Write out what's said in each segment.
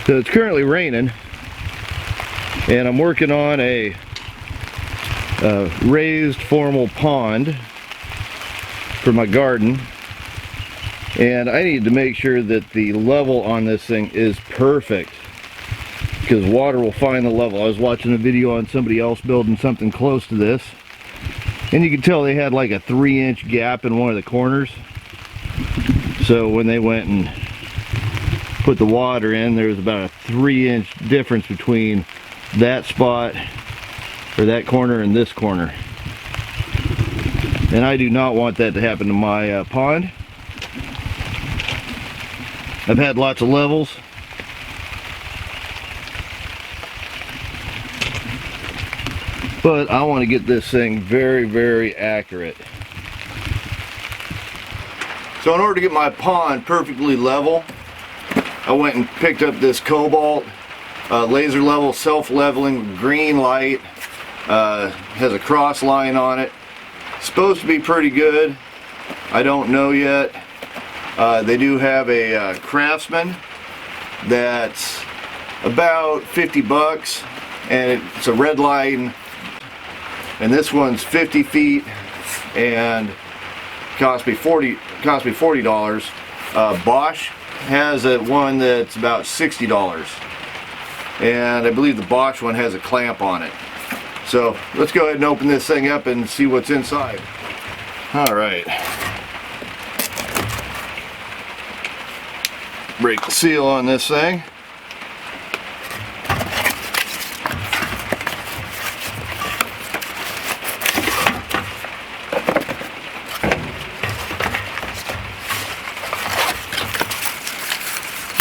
So it's currently raining, and I'm working on a raised formal pond for my garden, and I need to make sure that the level on this thing is perfect, because water will find the level. I was watching a video on somebody else building something close to this, and you could tell they had like a 3-inch gap in one of the corners. So when they went and put the water in, there was about a 3-inch difference between that spot, or that corner, and this corner. And I do not want that to happen to my pond. I've had lots of levels, but I want to get this thing very, very accurate. So in order to get my pond perfectly level, I went and picked up this Kobalt laser level self-leveling green light. Has a cross line on it. Supposed to be pretty good. I don't know yet. They do have a Craftsman that's about 50 bucks, and it's a red line, and this one's 50 feet and cost me $40. Bosch has one that's about $60, and I believe the Bosch one has a clamp on it. So let's go ahead and open this thing up and see what's inside. All right. Break the seal on this thing.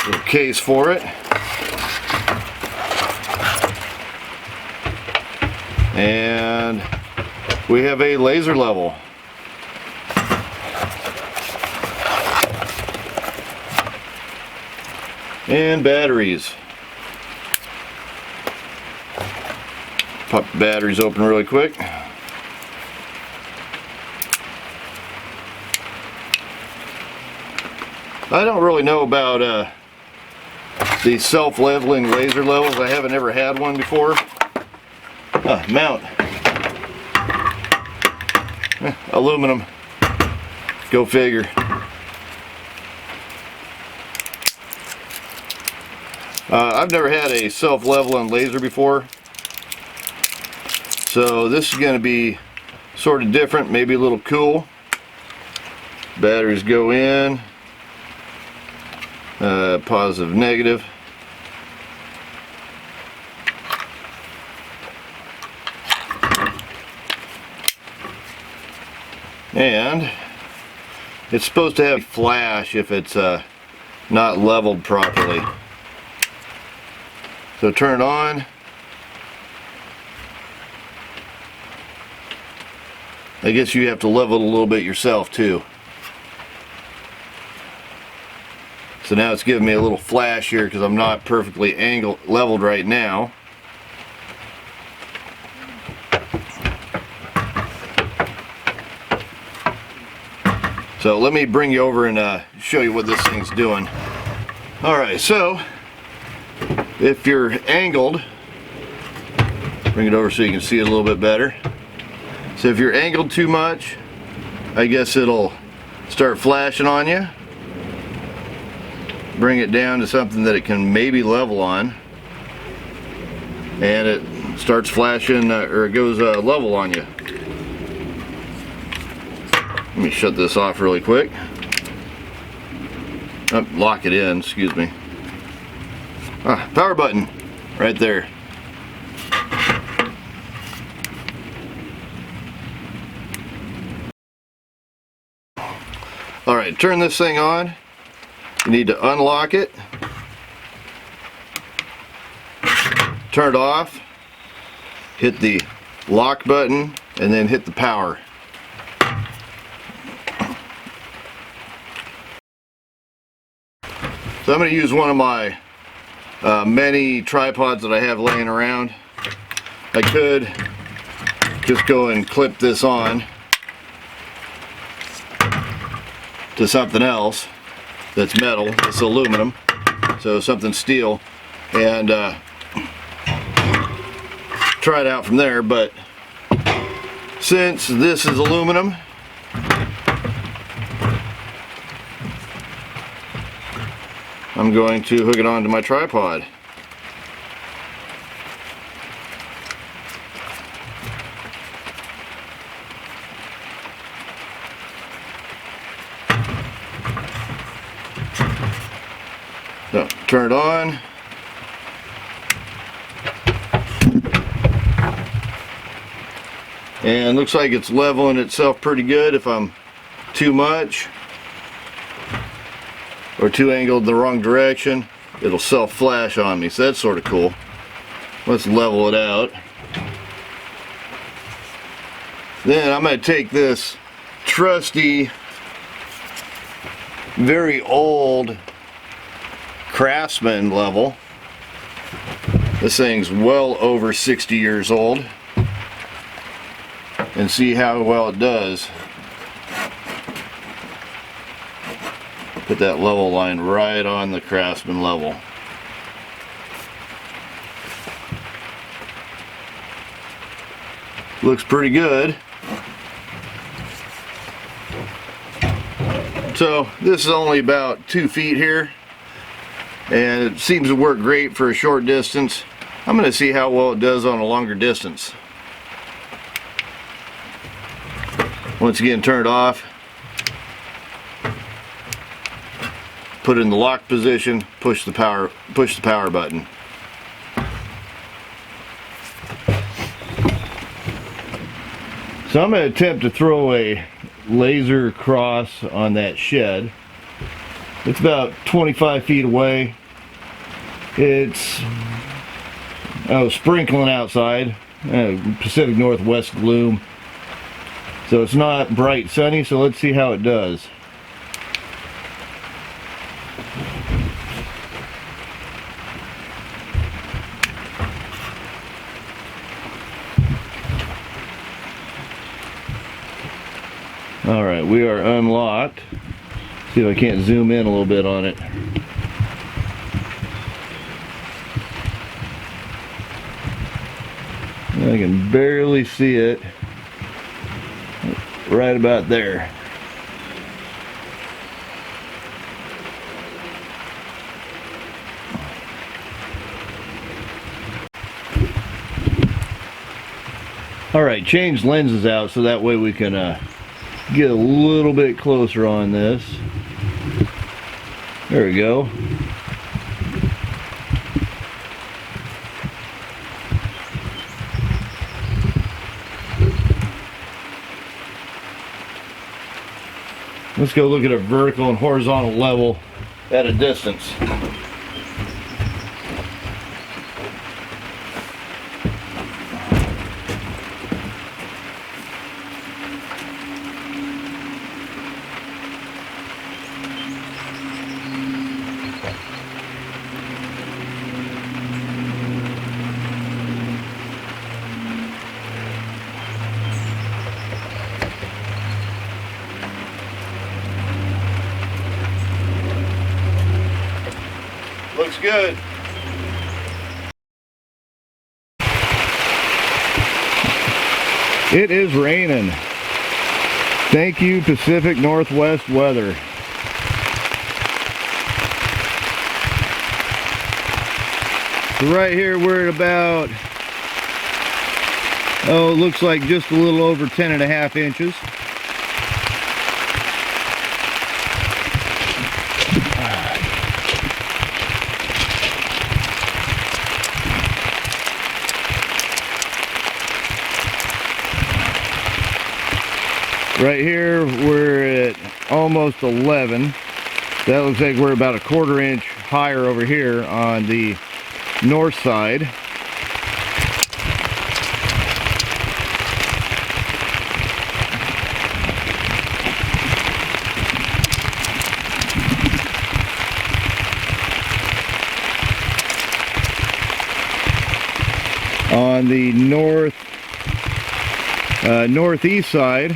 Little case for it. And we have a laser level. And batteries. Pop the batteries open really quick. I don't really know about these self-leveling laser levels. I haven't ever had one before. Mount. Aluminum. Go figure. I've never had a self-leveling laser before, so this is going to be sort of different, maybe a little cool. Batteries go in, positive, negative. And it's supposed to have flash if it's not leveled properly. So turn it on. I guess you have to level it a little bit yourself too. So now it's giving me a little flash here because I'm not perfectly leveled right now. So let me bring you over and show you what this thing's doing. Alright, so if you're angled, bring it over so you can see it a little bit better. So if you're angled too much, I guess it'll start flashing on you. Bring it down to something that it can maybe level on, and it starts flashing, or it goes level on you. Let me shut this off really quick. Oh, lock it in, excuse me. Power button right there. Alright, turn this thing on. You need to unlock it, turn it off, hit the lock button, and then hit the power. So I'm going to use one of my many tripods that I have laying around. I could just go and clip this on to something else that's metal. It's aluminum, so something steel. and try it out from there. But since this is aluminum, I'm going to hook it onto my tripod. So, turn it on. And looks like it's leveling itself pretty good. If I'm too much or too angled the wrong direction, it'll self-flash on me, so that's sort of cool. Let's level it out. Then I'm going to take this trusty, very old Craftsman level. This thing's well over 60 years old, and see how well it does. Put that level line right on the Craftsman level. Looks pretty good. So this is only about 2 feet here, and it seems to work great for a short distance. I'm going to see how well it does on a longer distance. Once again, turn it off. Put it in the lock position. Push the power button. So I'm going to attempt to throw a laser across on that shed. It's about 25 feet away. It's sprinkling outside, Pacific Northwest gloom. So it's not bright sunny, so let's see how it does. Alright, we are unlocked. See if I can't zoom in a little bit on it. I can barely see it. Right about there. Alright, change lenses out so that way we can get a little bit closer on this. There we go. Let's go look at a vertical and horizontal level at a distance. Looks good. It is raining. Thank you, Pacific Northwest weather. So right here we're at about, looks like just a little over 10.5 inches. Right here we're at almost 11. That looks like we're about a 1/4 inch higher over here on the north side. On the northeast side,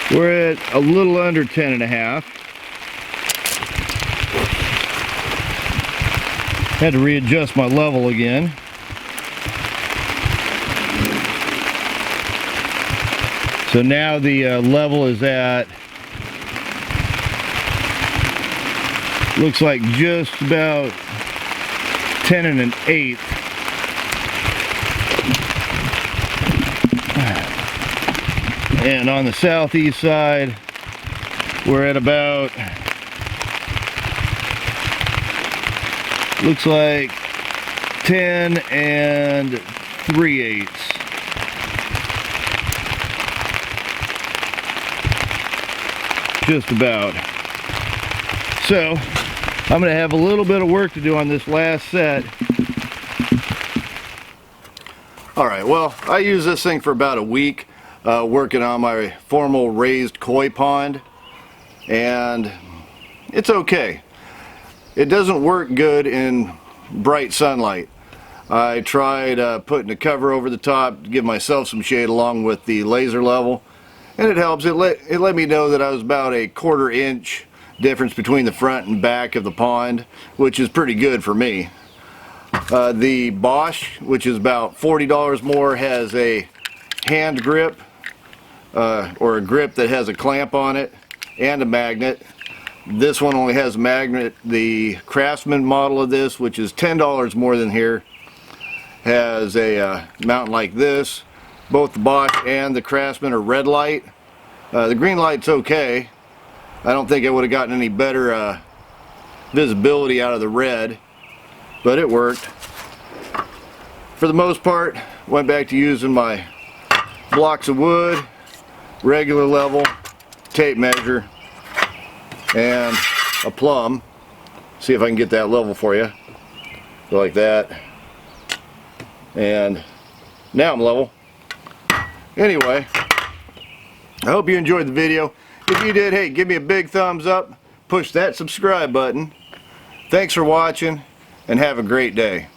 we're at a little under 10.5. Had to readjust my level again. So now the level is at, looks like just about 10 1/8. And on the southeast side, we're at about, looks like 10 3/8. Just about. So I'm going to have a little bit of work to do on this last set. Alright, well, I use this thing for about a week, working on my formal raised koi pond, and it's okay. It doesn't work good in bright sunlight. I tried putting a cover over the top to give myself some shade along with the laser level, and it helps. It let me know that I was about a 1/4 inch difference between the front and back of the pond, which is pretty good for me. The Bosch, which is about $40 more, has a hand grip, or a grip that has a clamp on it and a magnet. This one only has a magnet. The Craftsman model of this, which is $10 more than here, has a mount like this. Both the Bosch and the Craftsman are red light. The green light's okay. I don't think I would have gotten any better visibility out of the red, but it worked. For the most part, went back to using my blocks of wood, regular level, tape measure, and a plumb. See if I can get that level for you. Go like that. And now I'm level. Anyway, I hope you enjoyed the video. If you did, hey, give me a big thumbs up. Push that subscribe button. Thanks for watching, and have a great day.